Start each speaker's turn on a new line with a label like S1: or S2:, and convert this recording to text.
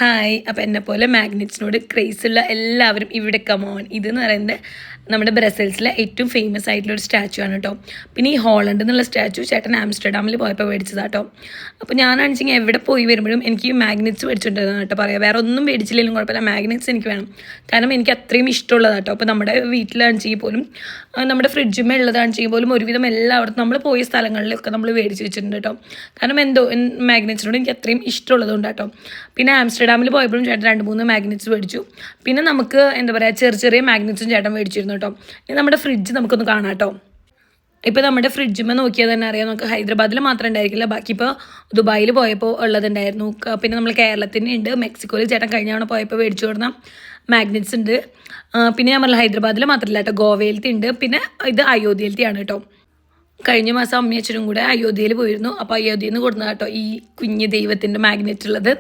S1: Hi. അപ്പോൾ എന്നെപ്പോലെ മാഗ്നറ്റ്സിനോട് ക്രേസുള്ള എല്ലാവരും ഇവിടെ കമോൺ. ഇതെന്ന് പറയുന്നത് നമ്മുടെ ബ്രസൽസിലെ ഏറ്റവും ഫേമസ് ആയിട്ടുള്ള ഒരു സ്റ്റാച്ചു ആണ് കേട്ടോ. പിന്നെ ഈ ഹോളണ്ട് എന്നുള്ള സ്റ്റാച്ചു ചേട്ടൻ ആംസ്റ്റർഡാമിൽ പോയപ്പോൾ മേടിച്ചതാട്ടോ. അപ്പോൾ ഞാനാണെച്ചെങ്കിൽ എവിടെ പോയി വരുമ്പോഴും എനിക്ക് ഈ മാഗ്നറ്റ്സ് മേടിച്ചിട്ടുണ്ടായിരുന്നു കേട്ടോ. പറയാം, വേറെ ഒന്നും മേടിച്ചില്ലെങ്കിലും കുഴപ്പമില്ല, മാഗ്നറ്റ്സ് എനിക്ക് വേണം. കാരണം എനിക്ക് അത്രയും ഇഷ്ടമുള്ളതാട്ടോ. അപ്പോൾ നമ്മുടെ വീട്ടിലാണെച്ചെങ്കിൽ പോലും നമ്മുടെ ഫ്രിഡ്ജുമേ ഉള്ളതാണെച്ചെങ്കിൽ പോലും ഒരുവിധം എല്ലായിടത്തും നമ്മൾ പോയ സ്ഥലങ്ങളിലൊക്കെ നമ്മൾ മേടിച്ച് വെച്ചിട്ടുണ്ട് കേട്ടോ. കാരണം മാഗ്നറ്റ്സിനോട് എനിക്ക് അത്രയും ഇഷ്ടമുള്ളതുകൊണ്ട് കേട്ടോ. പിന്നെ ആംസ്റ്റർഡാമിൽ പോയപ്പോഴും ചേട്ടൻ 2-3 മാഗ്നറ്റ്സ് മേടിച്ചു. പിന്നെ നമുക്ക് എന്താ പറയുക, ചെറിയ മാഗ്നറ്റ്സും ചേട്ടൻ മേടിച്ചിരുന്നു കേട്ടോ. ഇനി നമ്മുടെ ഫ്രിഡ്ജ് നമുക്കൊന്ന് കാണാം കേട്ടോ. ഇപ്പോൾ നമ്മുടെ ഫ്രിഡ്ജുമ്പോൾ നോക്കിയാൽ തന്നെ അറിയാം, നമുക്ക് ഹൈദരാബാദിൽ മാത്രം ഉണ്ടായിരിക്കില്ല, ബാക്കി ഇപ്പോൾ ദുബായിൽ പോയപ്പോൾ ഉള്ളതുണ്ടായിരുന്നു. പിന്നെ നമ്മൾ കേരളത്തിന് ഉണ്ട്, മെക്സിക്കോയിൽ ചേട്ടൻ കഴിഞ്ഞ തവണ പോയപ്പോൾ മേടിച്ചു കൊടുന്ന മാഗ്നറ്റ്സ് ഉണ്ട്. പിന്നെ ഞാൻ പറഞ്ഞ ഹൈദരാബാദിൽ മാത്രമല്ല കേട്ടോ, ഗോവയിലത്തെ ഉണ്ട്. പിന്നെ ഇത് അയോധ്യയിലത്തെയാണ് കേട്ടോ. കഴിഞ്ഞ മാസം അമ്മയും അച്ഛനും കൂടെ അയോധ്യയിൽ പോയിരുന്നു. അപ്പോൾ അയോധ്യയിൽ നിന്ന് കൊടുക്കുന്ന കേട്ടോ ഈ കുഞ്ഞ് ദൈവത്തിൻ്റെ മാഗ്നറ്റ് ഉള്ളത്.